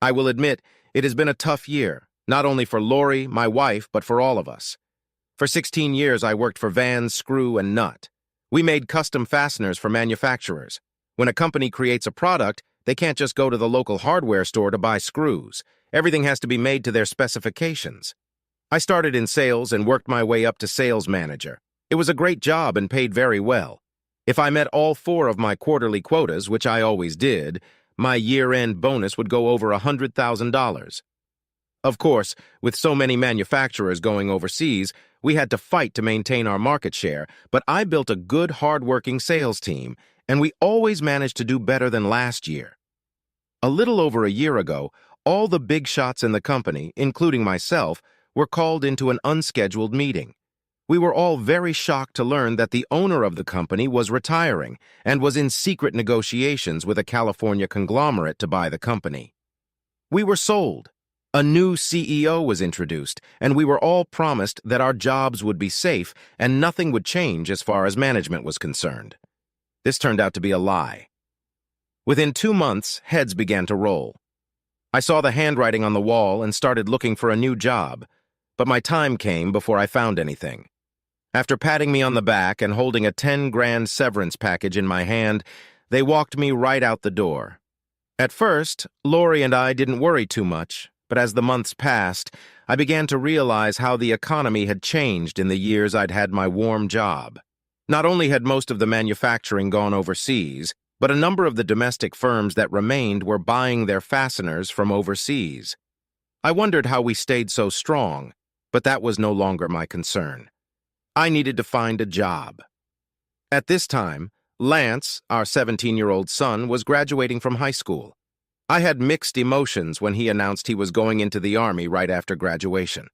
I will admit, it has been a tough year, not only for Lori, my wife, but for all of us. For 16 years, I worked for Van, Screw, and Nut. We made custom fasteners for manufacturers. When a company creates a product, they can't just go to the local hardware store to buy screws. Everything has to be made to their specifications. I started in sales and worked my way up to sales manager. It was a great job and paid very well. If I met all 4 of my quarterly quotas, which I always did, my year-end bonus would go over $100,000. Of course, with so many manufacturers going overseas, we had to fight to maintain our market share, but I built a good, hard-working sales team, and we always managed to do better than last year. A little over a year ago, all the big shots in the company, including myself, were called into an unscheduled meeting. We were all very shocked to learn that the owner of the company was retiring and was in secret negotiations with a California conglomerate to buy the company. We were sold. A new CEO was introduced, and we were all promised that our jobs would be safe and nothing would change as far as management was concerned. This turned out to be a lie. Within 2 months, heads began to roll. I saw the handwriting on the wall and started looking for a new job, but my time came before I found anything. After patting me on the back and holding a 10-grand severance package in my hand, they walked me right out the door. At first, Lori and I didn't worry too much, but as the months passed, I began to realize how the economy had changed in the years I'd had my warm job. Not only had most of the manufacturing gone overseas, but a number of the domestic firms that remained were buying their fasteners from overseas. I wondered how we stayed so strong, but that was no longer my concern. I needed to find a job. At this time, Lance, our 17-year-old son, was graduating from high school. I had mixed emotions when he announced he was going into the Army right after graduation.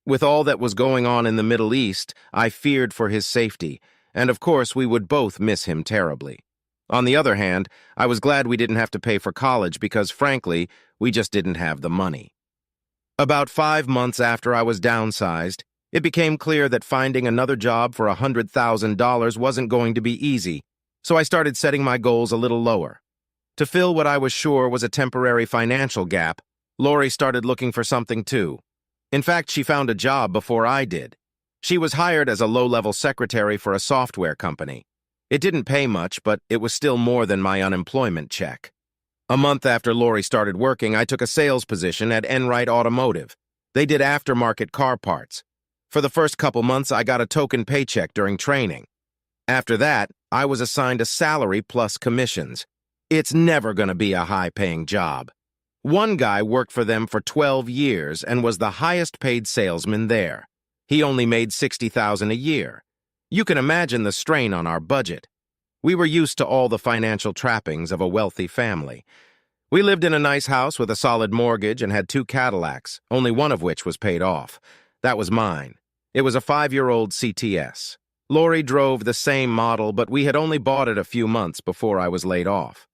With all that was going on in the Middle East, I feared for his safety, and of course we would both miss him terribly. On the other hand, I was glad we didn't have to pay for college because, frankly, we just didn't have the money. About 5 months after I was downsized, it became clear that finding another job for $100,000 wasn't going to be easy, so I started setting my goals a little lower. To fill what I was sure was a temporary financial gap, Lori started looking for something too. In fact, she found a job before I did. She was hired as a low-level secretary for a software company. It didn't pay much, but it was still more than my unemployment check. A month after Lori started working, I took a sales position at Enright Automotive. They did aftermarket car parts. For the first couple months, I got a token paycheck during training. After that, I was assigned a salary plus commissions. It's never going to be a high-paying job. One guy worked for them for 12 years and was the highest-paid salesman there. He only made $60,000 a year. You can imagine the strain on our budget. We were used to all the financial trappings of a wealthy family. We lived in a nice house with a solid mortgage and had 2 Cadillacs, only one of which was paid off. That was mine. It was a 5-year-old CTS. Lori drove the same model, but we had only bought it a few months before I was laid off.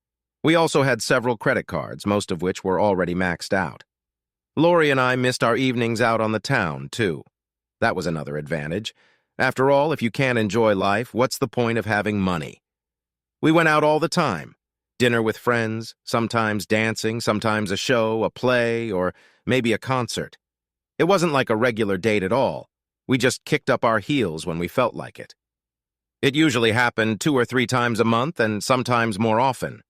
We also had several credit cards, most of which were already maxed out. Lori and I missed our evenings out on the town, too. That was another advantage. After all, if you can't enjoy life, what's the point of having money? We went out all the time. Dinner with friends, sometimes dancing, sometimes a show, a play, or maybe a concert. It wasn't like a regular date at all. We just kicked up our heels when we felt like it. It usually happened 2 or 3 times a month and sometimes more often.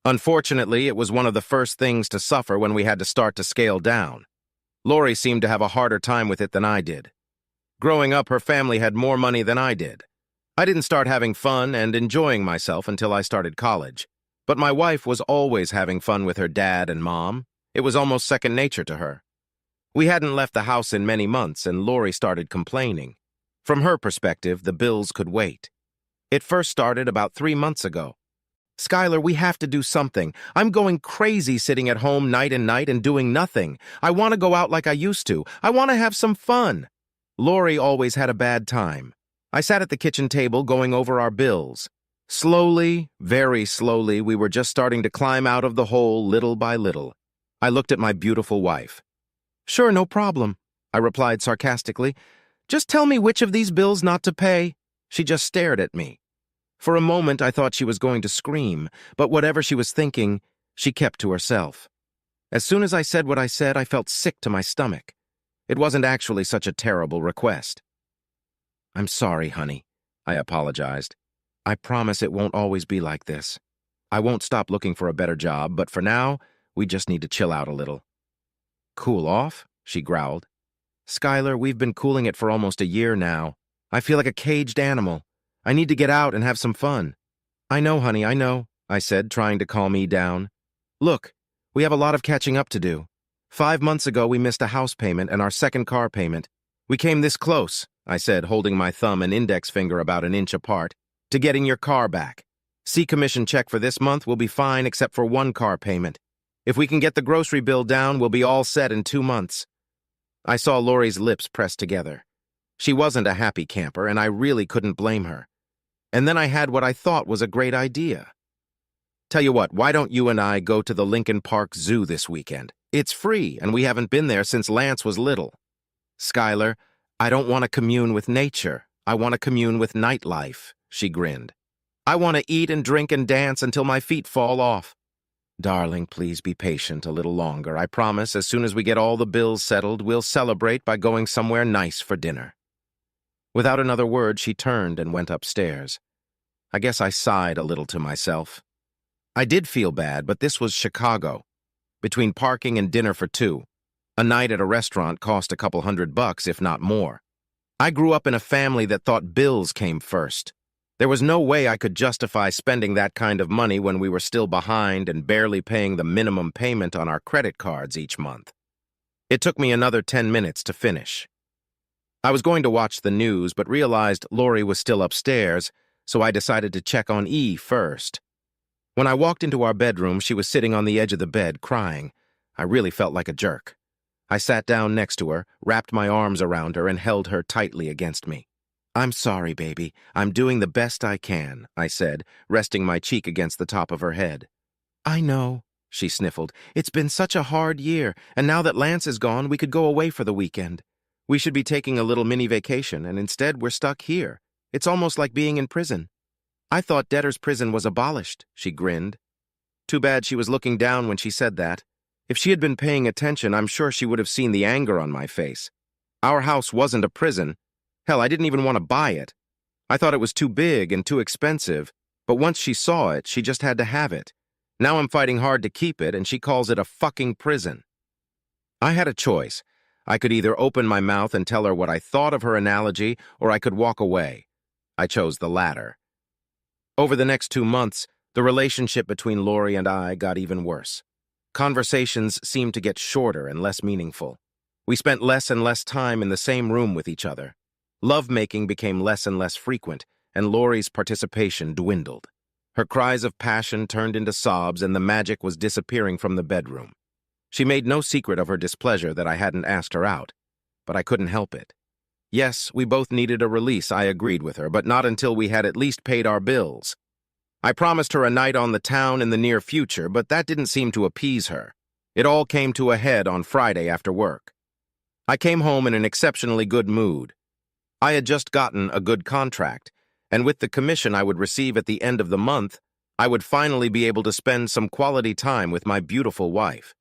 Unfortunately, it was one of the first things to suffer when we had to start to scale down. Lori seemed to have a harder time with it than I did. Growing up, her family had more money than I did. I didn't start having fun and enjoying myself until I started college. But my wife was always having fun with her dad and mom. It was almost second nature to her. We hadn't left the house in many months, and Lori started complaining. From her perspective, the bills could wait. It first started about 3 months ago. "Skylar, we have to do something. I'm going crazy sitting at home night and night and doing nothing. I want to go out like I used to. I want to have some fun." Lori always had a bad time. I sat at the kitchen table going over our bills. Slowly, very slowly, we were just starting to climb out of the hole little by little. I looked at my beautiful wife. "Sure, no problem," I replied sarcastically. "Just tell me which of these bills not to pay." She just stared at me. For a moment, I thought she was going to scream, but whatever she was thinking, she kept to herself. As soon as I said what I said, I felt sick to my stomach. It wasn't actually such a terrible request. "I'm sorry, honey," I apologized. "I promise it won't always be like this. I won't stop looking for a better job, but for now, we just need to chill out a little." "Cool off?" she growled. "Skylar, we've been cooling it for almost a year now. I feel like a caged animal. I need to get out and have some fun." "I know, honey, I know," I said, trying to calm me down. "Look, we have a lot of catching up to do. 5 months ago, we missed a house payment and our second car payment. We came this close," I said, holding my thumb and index finger about an inch apart, "to getting your car back. See commission check for this month will be fine except for one car payment. If we can get the grocery bill down, we'll be all set in 2 months." I saw Lori's lips press together. She wasn't a happy camper, and I really couldn't blame her. And then I had what I thought was a great idea. "Tell you what, why don't you and I go to the Lincoln Park Zoo this weekend? It's free, and we haven't been there since Lance was little." "Skylar, I don't want to commune with nature. I want to commune with nightlife," she grinned. "I want to eat and drink and dance until my feet fall off." "Darling, please be patient a little longer. I promise as soon as we get all the bills settled, we'll celebrate by going somewhere nice for dinner." Without another word, she turned and went upstairs. I guess I sighed a little to myself. I did feel bad, but this was Chicago. Between parking and dinner for two, a night at a restaurant cost a couple $100, if not more. I grew up in a family that thought bills came first. There was no way I could justify spending that kind of money when we were still behind and barely paying the minimum payment on our credit cards each month. It took me another 10 minutes to finish. I was going to watch the news, but realized Lori was still upstairs, so I decided to check on E first. When I walked into our bedroom, she was sitting on the edge of the bed, crying. I really felt like a jerk. I sat down next to her, wrapped my arms around her, and held her tightly against me. "I'm sorry, baby. I'm doing the best I can," I said, resting my cheek against the top of her head. "I know," she sniffled. "It's been such a hard year, and now that Lance is gone, we could go away for the weekend. We should be taking a little mini vacation, and instead we're stuck here. It's almost like being in prison." "I thought debtor's prison was abolished," she grinned. Too bad she was looking down when she said that. If she had been paying attention, I'm sure she would have seen the anger on my face. Our house wasn't a prison. Hell, I didn't even want to buy it. I thought it was too big and too expensive, but once she saw it, she just had to have it. Now I'm fighting hard to keep it, and she calls it a fucking prison. I had a choice. I could either open my mouth and tell her what I thought of her analogy, or I could walk away. I chose the latter. Over the next 2 months, the relationship between Lori and I got even worse. Conversations seemed to get shorter and less meaningful. We spent less and less time in the same room with each other. Lovemaking became less and less frequent, and Lori's participation dwindled. Her cries of passion turned into sobs, and the magic was disappearing from the bedroom. She made no secret of her displeasure that I hadn't asked her out, but I couldn't help it. Yes, we both needed a release, I agreed with her, but not until we had at least paid our bills. I promised her a night on the town in the near future, but that didn't seem to appease her. It all came to a head on Friday after work. I came home in an exceptionally good mood. I had just gotten a good contract, and with the commission I would receive at the end of the month, I would finally be able to spend some quality time with my beautiful wife.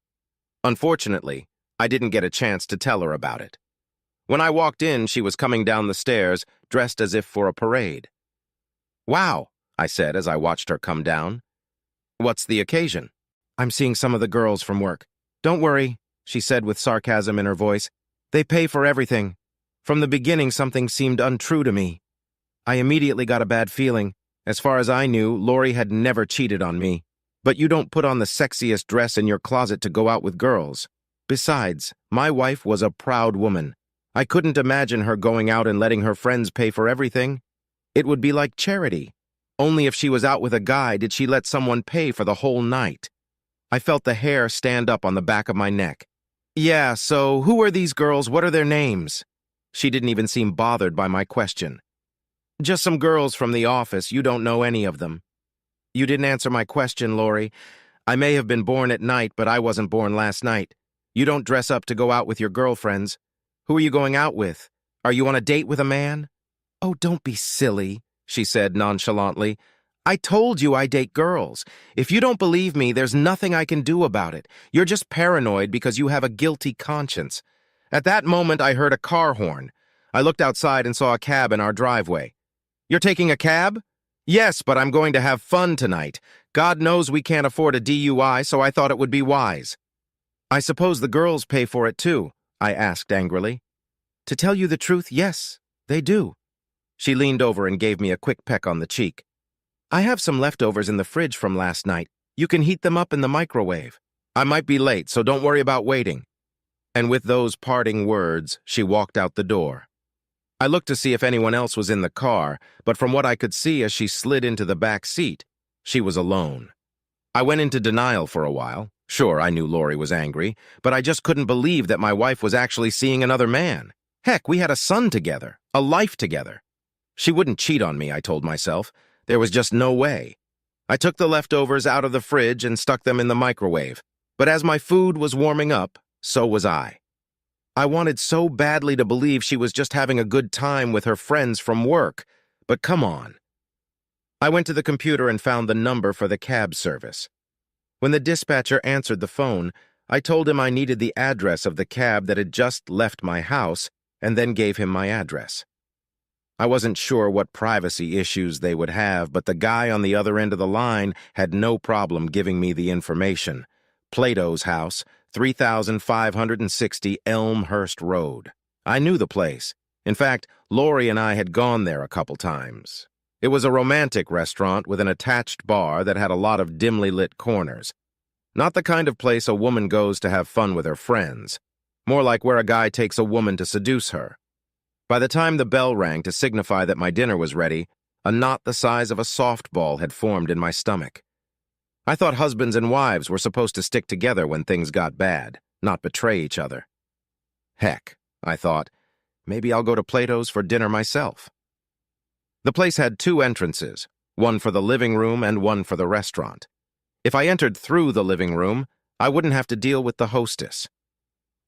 Unfortunately, I didn't get a chance to tell her about it. When I walked in, she was coming down the stairs, dressed as if for a parade. "Wow," I said as I watched her come down. "What's the occasion?" "I'm seeing some of the girls from work." "Don't worry," she said with sarcasm in her voice. "They pay for everything. From the beginning, something seemed untrue to me." I immediately got a bad feeling. As far as I knew, Lori had never cheated on me. But you don't put on the sexiest dress in your closet to go out with girls. Besides, my wife was a proud woman. I couldn't imagine her going out and letting her friends pay for everything. It would be like charity. Only if she was out with a guy did she let someone pay for the whole night. I felt the hair stand up on the back of my neck. "Yeah, so who are these girls? What are their names?" She didn't even seem bothered by my question. "Just some girls from the office. You don't know any of them." "You didn't answer my question, Lori. I may have been born at night, but I wasn't born last night. You don't dress up to go out with your girlfriends. Who are you going out with? Are you on a date with a man?" "Oh, don't be silly," she said nonchalantly. I told you I date girls. If you don't believe me, there's nothing I can do about it. You're just paranoid because you have a guilty conscience. At that moment, I heard a car horn. I looked outside and saw a cab in our driveway. You're taking a cab? Yes, but I'm going to have fun tonight. God knows we can't afford a DUI, so I thought it would be wise. I suppose the girls pay for it too, I asked angrily. To tell you the truth, yes, they do. She leaned over and gave me a quick peck on the cheek. I have some leftovers in the fridge from last night. You can heat them up in the microwave. I might be late, so don't worry about waiting. And with those parting words, she walked out the door. I looked to see if anyone else was in the car, but from what I could see as she slid into the back seat, she was alone. I went into denial for a while. Sure, I knew Lori was angry, but I just couldn't believe that my wife was actually seeing another man. Heck, we had a son together, a life together. She wouldn't cheat on me, I told myself. There was just no way. I took the leftovers out of the fridge and stuck them in the microwave. But as my food was warming up, so was I. I wanted so badly to believe she was just having a good time with her friends from work. But come on. I went to the computer and found the number for the cab service. When the dispatcher answered the phone, I told him I needed the address of the cab that had just left my house, and then gave him my address. I wasn't sure what privacy issues they would have, but the guy on the other end of the line had no problem giving me the information. Plato's house, 3560 Elmhurst Road. I knew the place. In fact, Lori and I had gone there a couple times. It was a romantic restaurant with an attached bar that had a lot of dimly lit corners. Not the kind of place a woman goes to have fun with her friends. More like where a guy takes a woman to seduce her. By the time the bell rang to signify that my dinner was ready, a knot the size of a softball had formed in my stomach. I thought husbands and wives were supposed to stick together when things got bad, not betray each other. Heck, I thought, maybe I'll go to Plato's for dinner myself. The place had two entrances, one for the living room and one for the restaurant. If I entered through the living room, I wouldn't have to deal with the hostess.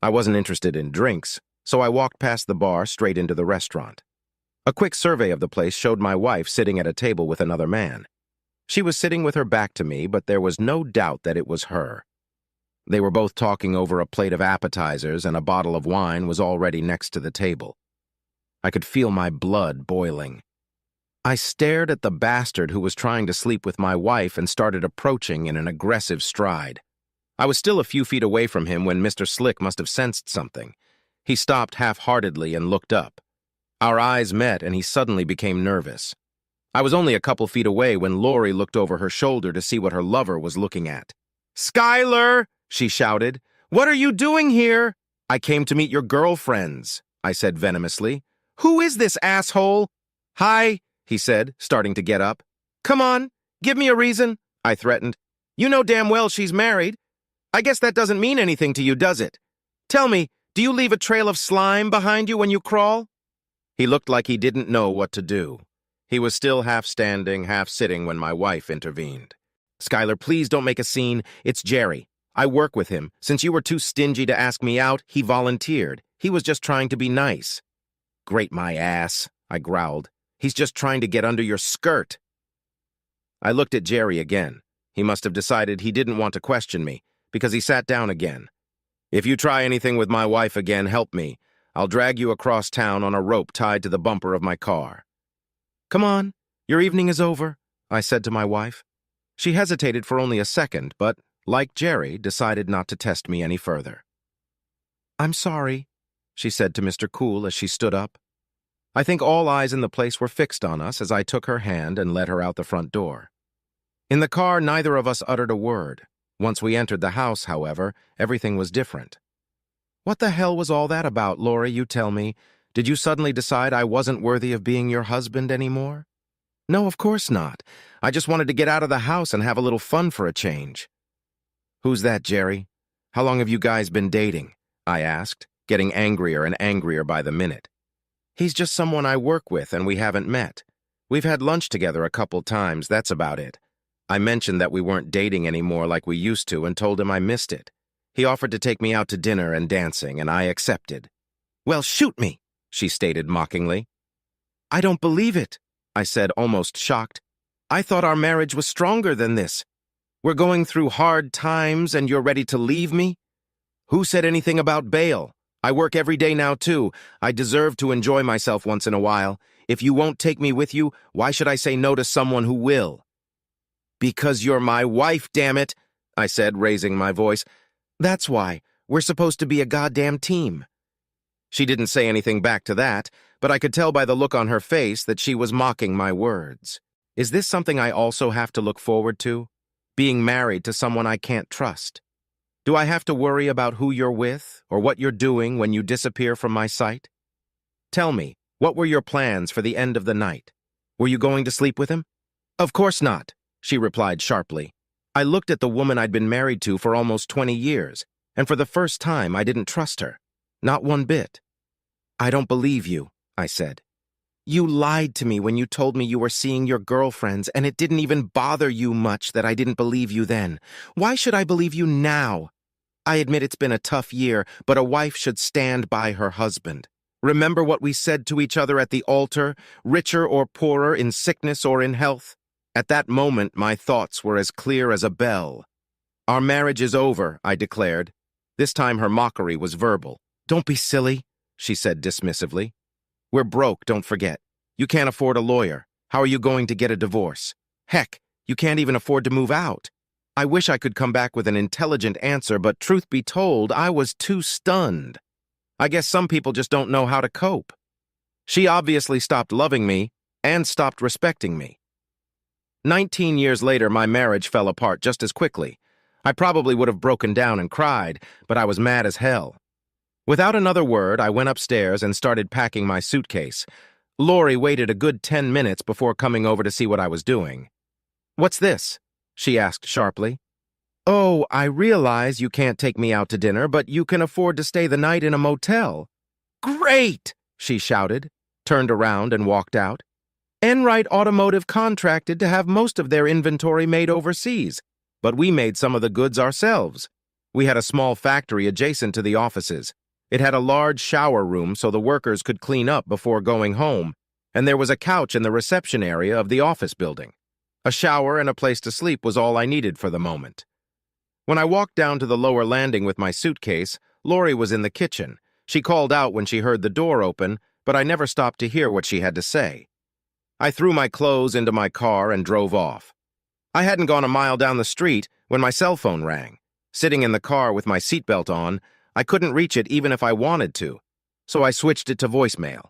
I wasn't interested in drinks, so I walked past the bar straight into the restaurant. A quick survey of the place showed my wife sitting at a table with another man. She was sitting with her back to me, but there was no doubt that it was her. They were both talking over a plate of appetizers, and a bottle of wine was already next to the table. I could feel my blood boiling. I stared at the bastard who was trying to sleep with my wife and started approaching in an aggressive stride. I was still a few feet away from him when Mr. Slick must have sensed something. He stopped half-heartedly and looked up. Our eyes met, and he suddenly became nervous. I was only a couple feet away when Lori looked over her shoulder to see what her lover was looking at. "Skylar!" she shouted. "What are you doing here?" "I came to meet your girlfriends," I said venomously. "Who is this asshole?" "Hi," he said, starting to get up. "Come on, give me a reason," I threatened. "You know damn well she's married. I guess that doesn't mean anything to you, does it? Tell me, do you leave a trail of slime behind you when you crawl?" He looked like he didn't know what to do. He was still half standing, half sitting when my wife intervened. "Skylar, please don't make a scene. It's Jerry. I work with him. Since you were too stingy to ask me out, he volunteered. He was just trying to be nice." "Grate my ass," I growled. "He's just trying to get under your skirt." I looked at Jerry again. He must have decided he didn't want to question me, because he sat down again. "If you try anything with my wife again, help me. I'll drag you across town on a rope tied to the bumper of my car." "Come on, your evening is over," I said to my wife. She hesitated for only a second, but, like Jerry, decided not to test me any further. "I'm sorry," she said to Mr. Cool as she stood up. I think all eyes in the place were fixed on us as I took her hand and led her out the front door. In the car, neither of us uttered a word. Once we entered the house, however, everything was different. "What the hell was all that about, Lori, you tell me? Did you suddenly decide I wasn't worthy of being your husband anymore?" "No, of course not. I just wanted to get out of the house and have a little fun for a change." "Who's that, Jerry? How long have you guys been dating?" I asked, getting angrier and angrier by the minute. "He's just someone I work with and we haven't met. We've had lunch together a couple times, that's about it." I mentioned that we weren't dating anymore like we used to and told him I missed it. He offered to take me out to dinner and dancing, and I accepted. "Well, shoot me," she stated mockingly. "I don't believe it," I said, almost shocked. I thought our marriage was stronger than this. We're going through hard times and you're ready to leave me? Who said anything about bail? I work every day now, too. I deserve to enjoy myself once in a while. If you won't take me with you, why should I say no to someone who will? Because you're my wife, damn it, I said, raising my voice. That's why. We're supposed to be a goddamn team. She didn't say anything back to that, but I could tell by the look on her face that she was mocking my words. Is this something I also have to look forward to? Being married to someone I can't trust? Do I have to worry about who you're with or what you're doing when you disappear from my sight? Tell me, what were your plans for the end of the night? Were you going to sleep with him? Of course not, she replied sharply. I looked at the woman I'd been married to for almost 20 years, and for the first time I didn't trust her. Not one bit. I don't believe you, I said. You lied to me when you told me you were seeing your girlfriends, and it didn't even bother you much that I didn't believe you then. Why should I believe you now? I admit it's been a tough year, but a wife should stand by her husband. Remember what we said to each other at the altar, richer or poorer, in sickness or in health? At that moment, my thoughts were as clear as a bell. Our marriage is over, I declared. This time her mockery was verbal. Don't be silly, she said dismissively. We're broke, don't forget. You can't afford a lawyer. How are you going to get a divorce? Heck, you can't even afford to move out. I wish I could come back with an intelligent answer, but truth be told, I was too stunned. I guess some people just don't know how to cope. She obviously stopped loving me and stopped respecting me. 19 years later, my marriage fell apart just as quickly. I probably would have broken down and cried, but I was mad as hell. Without another word, I went upstairs and started packing my suitcase. Lori waited a good 10 minutes before coming over to see what I was doing. What's this? She asked sharply. Oh, I realize you can't take me out to dinner, but you can afford to stay the night in a motel. Great! She shouted, turned around and walked out. Enright Automotive contracted to have most of their inventory made overseas, but we made some of the goods ourselves. We had a small factory adjacent to the offices. It had a large shower room so the workers could clean up before going home, and there was a couch in the reception area of the office building. A shower and a place to sleep was all I needed for the moment. When I walked down to the lower landing with my suitcase, Lori was in the kitchen. She called out when she heard the door open, but I never stopped to hear what she had to say. I threw my clothes into my car and drove off. I hadn't gone a mile down the street when my cell phone rang. Sitting in the car with my seatbelt on, I couldn't reach it even if I wanted to, so I switched it to voicemail.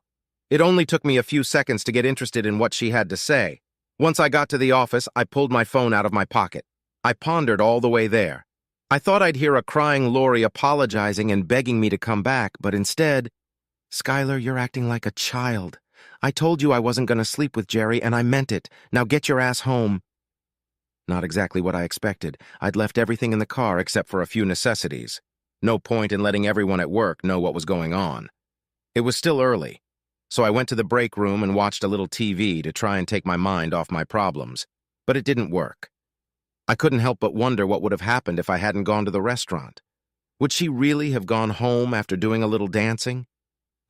It only took me a few seconds to get interested in what she had to say. Once I got to the office, I pulled my phone out of my pocket. I pondered all the way there. I thought I'd hear a crying Lori apologizing and begging me to come back, but instead, Skylar, you're acting like a child. I told you I wasn't going to sleep with Jerry, and I meant it. Now get your ass home. Not exactly what I expected. I'd left everything in the car except for a few necessities. No point in letting everyone at work know what was going on. It was still early, so I went to the break room and watched a little TV to try and take my mind off my problems, but it didn't work. I couldn't help but wonder what would have happened if I hadn't gone to the restaurant. Would she really have gone home after doing a little dancing?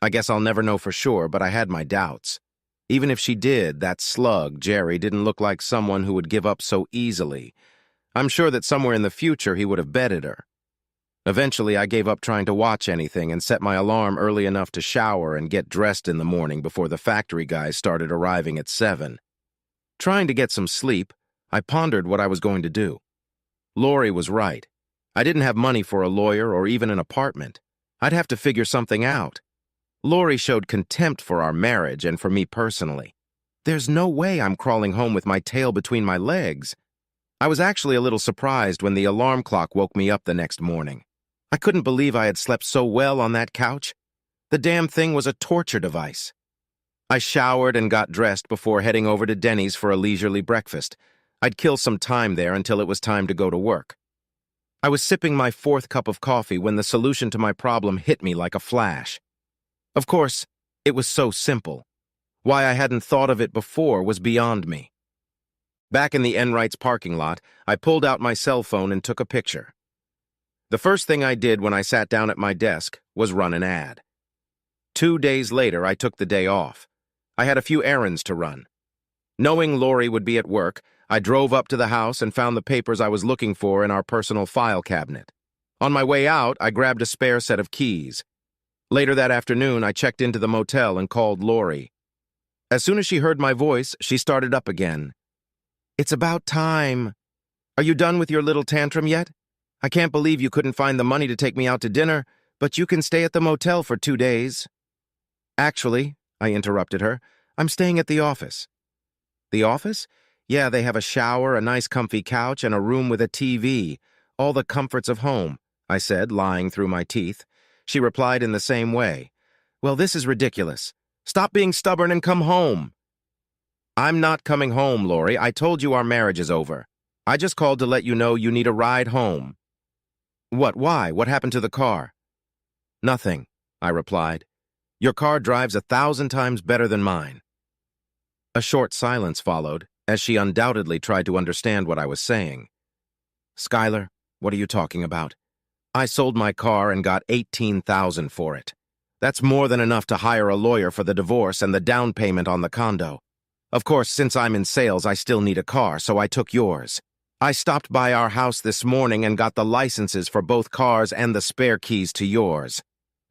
I guess I'll never know for sure, but I had my doubts. Even if she did, that slug, Jerry, didn't look like someone who would give up so easily. I'm sure that somewhere in the future he would have betted her. Eventually, I gave up trying to watch anything and set my alarm early enough to shower and get dressed in the morning before the factory guys started arriving at 7. Trying to get some sleep, I pondered what I was going to do. Lori was right. I didn't have money for a lawyer or even an apartment. I'd have to figure something out. Lori showed contempt for our marriage and for me personally. There's no way I'm crawling home with my tail between my legs. I was actually a little surprised when the alarm clock woke me up the next morning. I couldn't believe I had slept so well on that couch. The damn thing was a torture device. I showered and got dressed before heading over to Denny's for a leisurely breakfast. I'd kill some time there until it was time to go to work. I was sipping my 4th cup of coffee when the solution to my problem hit me like a flash. Of course, it was so simple. Why I hadn't thought of it before was beyond me. Back in the Enright's parking lot, I pulled out my cell phone and took a picture. The first thing I did when I sat down at my desk was run an ad. 2 days later, I took the day off. I had a few errands to run. Knowing Lori would be at work, I drove up to the house and found the papers I was looking for in our personal file cabinet. On my way out, I grabbed a spare set of keys. Later that afternoon, I checked into the motel and called Lori. As soon as she heard my voice, she started up again. "It's about time. Are you done with your little tantrum yet? I can't believe you couldn't find the money to take me out to dinner, but you can stay at the motel for 2 days. Actually," I interrupted her, "I'm staying at the office." "The office? Yeah, they have a shower, a nice comfy couch, and a room with a TV. All the comforts of home," I said, lying through my teeth. She replied in the same way. "Well, this is ridiculous. Stop being stubborn and come home." "I'm not coming home, Lori. I told you our marriage is over. I just called to let you know you need a ride home." "What? Why? What happened to the car?" "Nothing," I replied. "Your car drives 1,000 times better than mine." A short silence followed, as she undoubtedly tried to understand what I was saying. "Skylar, what are you talking about? I sold my car and got $18,000 for it. That's more than enough to hire a lawyer for the divorce and the down payment on the condo. Of course, since I'm in sales, I still need a car, so I took yours. I stopped by our house this morning and got the licenses for both cars and the spare keys to yours."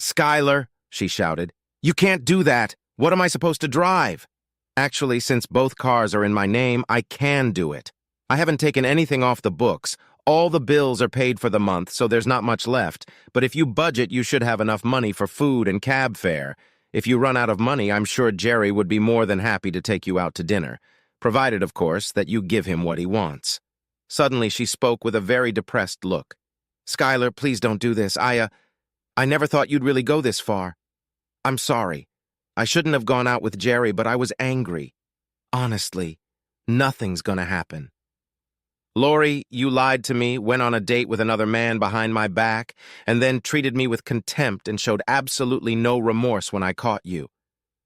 "Skylar," she shouted, "you can't do that. What am I supposed to drive?" "Actually, since both cars are in my name, I can do it. I haven't taken anything off the books. All the bills are paid for the month, so there's not much left. But if you budget, you should have enough money for food and cab fare. If you run out of money, I'm sure Jerry would be more than happy to take you out to dinner, provided, of course, that you give him what he wants." Suddenly, she spoke with a very depressed look. "Skylar, please don't do this. I never thought you'd really go this far. I'm sorry. I shouldn't have gone out with Jerry, but I was angry. Honestly, nothing's gonna happen." "Lori, you lied to me, went on a date with another man behind my back, and then treated me with contempt and showed absolutely no remorse when I caught you.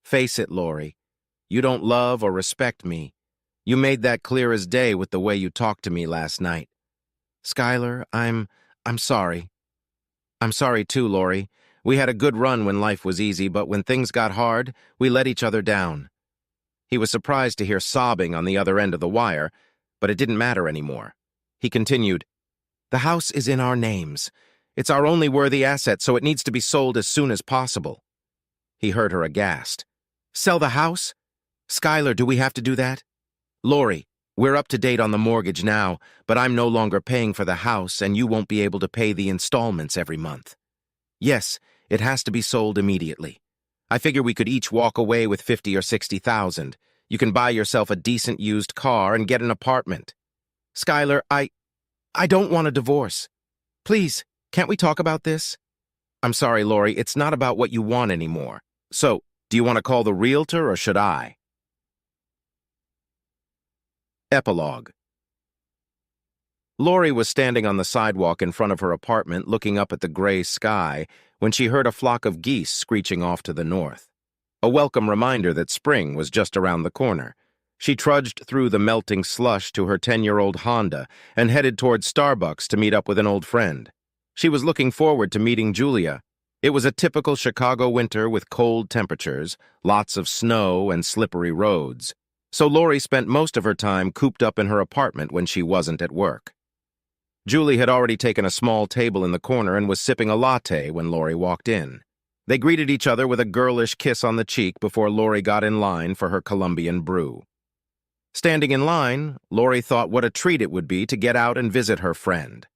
Face it, Lori. You don't love or respect me. You made that clear as day with the way you talked to me last night." "Skylar, I'm sorry." "I'm sorry too, Lori. We had a good run when life was easy, but when things got hard, we let each other down." He was surprised to hear sobbing on the other end of the wire, but it didn't matter anymore. He continued, "The house is in our names. It's our only worthy asset, so it needs to be sold as soon as possible." He heard her aghast. "Sell the house? Skylar, do we have to do that?" "Lori, we're up to date on the mortgage now, but I'm no longer paying for the house, and you won't be able to pay the installments every month. Yes, it has to be sold immediately. I figure we could each walk away with 50 or 60,000. You can buy yourself a decent used car and get an apartment." "Skylar, I don't want a divorce. Please, can't we talk about this?" "I'm sorry, Lori, it's not about what you want anymore. So, do you want to call the realtor or should I?" Epilogue. Lori was standing on the sidewalk in front of her apartment looking up at the gray sky when she heard a flock of geese screeching off to the north. A welcome reminder that spring was just around the corner. She trudged through the melting slush to her 10-year-old Honda and headed toward Starbucks to meet up with an old friend. She was looking forward to meeting Julia. It was a typical Chicago winter with cold temperatures, lots of snow, and slippery roads. So Lori spent most of her time cooped up in her apartment when she wasn't at work. Julie had already taken a small table in the corner and was sipping a latte when Lori walked in. They greeted each other with a girlish kiss on the cheek before Lori got in line for her Colombian brew. Standing in line, Lori thought what a treat it would be to get out and visit her friend.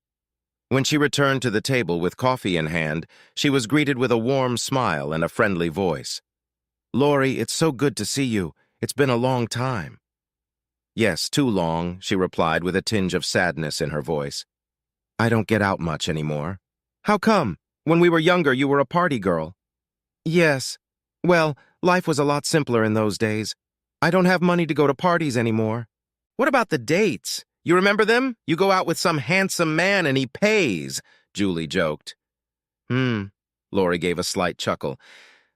When she returned to the table with coffee in hand, she was greeted with a warm smile and a friendly voice. "Lori, it's so good to see you. It's been a long time." "Yes, too long," she replied with a tinge of sadness in her voice. "I don't get out much anymore." "How come? When we were younger, you were a party girl." "Yes. Well, life was a lot simpler in those days. I don't have money to go to parties anymore." "What about the dates? You remember them? You go out with some handsome man and he pays," Julie joked. Lori gave a slight chuckle.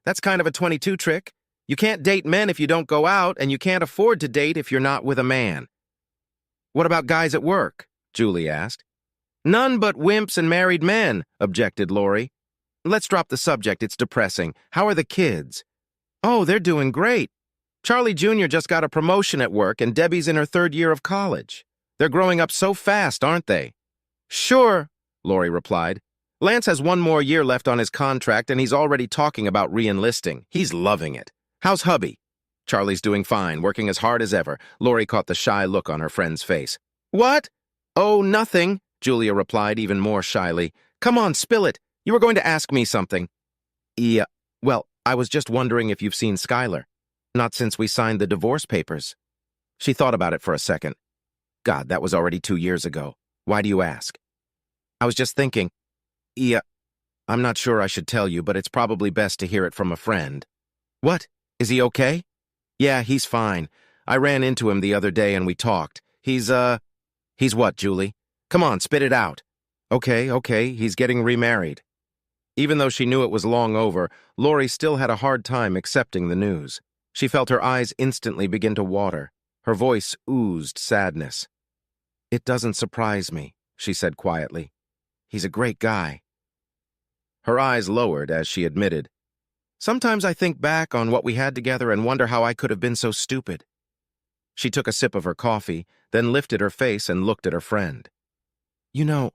"That's kind of a 22 trick. You can't date men if you don't go out, and you can't afford to date if you're not with a man." "What about guys at work?" Julie asked. "None but wimps and married men," objected Lori. "Let's drop the subject, it's depressing. How are the kids?" "Oh, they're doing great. Charlie Jr. just got a promotion at work and Debbie's in her 3rd year of college. They're growing up so fast, aren't they? Sure, Lori replied. Lance has 1 more year left on his contract and he's already talking about re-enlisting. He's loving it. How's hubby? Charlie's doing fine, working as hard as ever. Lori caught the shy look on her friend's face. What? Oh, nothing, Julia replied even more shyly. Come on, spill it. You were going to ask me something. Yeah, well, I was just wondering if you've seen Skylar. Not since we signed the divorce papers. She thought about it for a second. God, that was already 2 years ago. Why do you ask? I was just thinking. Yeah, I'm not sure I should tell you, but it's probably best to hear it from a friend. What? Is he okay? Yeah, he's fine. I ran into him the other day and we talked. He's what, Julie? Come on, spit it out. Okay, he's getting remarried. Even though she knew it was long over, Lori still had a hard time accepting the news. She felt her eyes instantly begin to water. Her voice oozed sadness. It doesn't surprise me, she said quietly. He's a great guy. Her eyes lowered as she admitted, Sometimes I think back on what we had together and wonder how I could have been so stupid. She took a sip of her coffee, then lifted her face and looked at her friend. You know,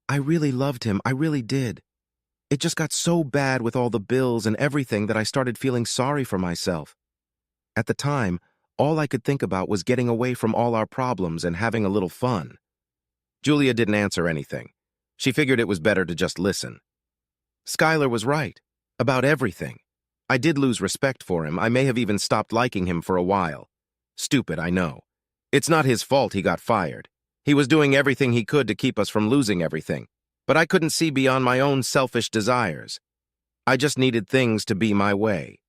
I really loved him, I really did. It just got so bad with all the bills and everything that I started feeling sorry for myself. At the time, all I could think about was getting away from all our problems and having a little fun. Julia didn't answer anything. She figured it was better to just listen. Skylar was right, about everything. I did lose respect for him. I may have even stopped liking him for a while. Stupid, I know. It's not his fault he got fired. He was doing everything he could to keep us from losing everything. But I couldn't see beyond my own selfish desires. I just needed things to be my way.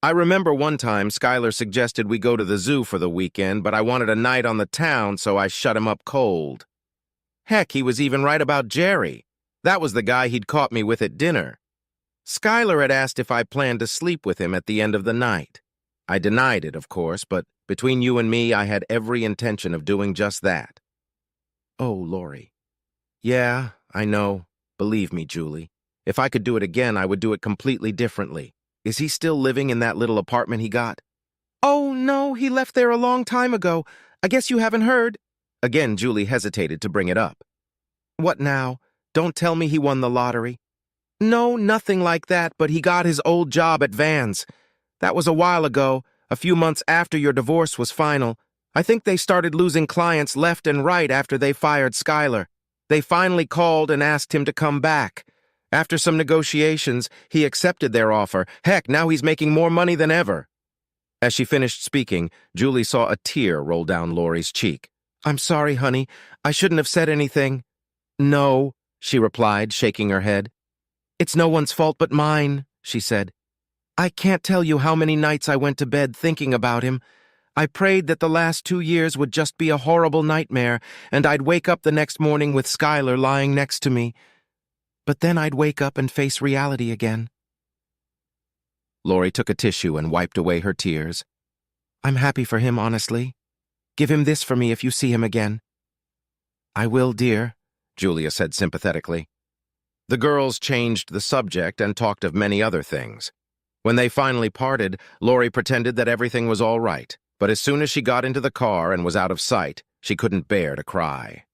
I remember one time Skylar suggested we go to the zoo for the weekend, but I wanted a night on the town, so I shut him up cold. Heck, he was even right about Jerry. That was the guy he'd caught me with at dinner. Skylar had asked if I planned to sleep with him at the end of the night. I denied it, of course, but between you and me, I had every intention of doing just that. Oh, Lori. Yeah, I know. Believe me, Julie. If I could do it again, I would do it completely differently. Is he still living in that little apartment he got? Oh, no, he left there a long time ago. I guess you haven't heard. Again, Julie hesitated to bring it up. What now? Don't tell me he won the lottery. No, nothing like that, but he got his old job at Vans. That was a while ago, a few months after your divorce was final. I think they started losing clients left and right after they fired Skylar. They finally called and asked him to come back. After some negotiations, he accepted their offer. Heck, now he's making more money than ever. As she finished speaking, Julie saw a tear roll down Lori's cheek. I'm sorry, honey. I shouldn't have said anything. No, she replied, shaking her head. It's no one's fault but mine, she said. I can't tell you how many nights I went to bed thinking about him. I prayed that the last 2 years would just be a horrible nightmare, and I'd wake up the next morning with Skylar lying next to me. But then I'd wake up and face reality again. Lori took a tissue and wiped away her tears. I'm happy for him, honestly. Give him this for me if you see him again. I will, dear, Julia said sympathetically. The girls changed the subject and talked of many other things. When they finally parted, Lori pretended that everything was all right, but as soon as she got into the car and was out of sight, she couldn't bear to cry.